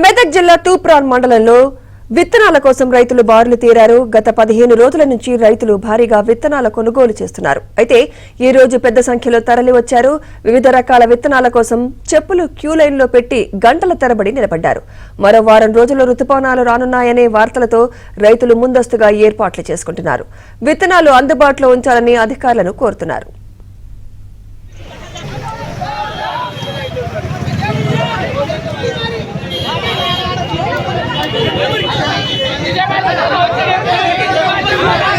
మెదక్ జిల్లా తూప్రాన్ మండలంలో విత్తనాల కోసం రైతులు బారులు తీరారు. గత 15 రోజుల నుంచి రైతులు భారీగా విత్తనాల కొనుగోలు చేస్తున్నారు. అయితే ఈ రోజు పెద్ద సంఖ్యలో తరలి వచ్చారు. వివిధ రకాల విత్తనాల కోసం చెప్పులు క్యూ లైన్లో పెట్టి గంటల తరబడి నిలబడ్డారు. మరో వారం రోజుల్లో రుతుపవనాలు రానున్నాయనే వార్తలతో రైతులు ముందస్తుగా ఏర్పాట్లు చేసుకుంటున్నారు. విత్తనాలు అందుబాటులో ఉంచాలని అధికారులను కోరుతున్నారు. Come on.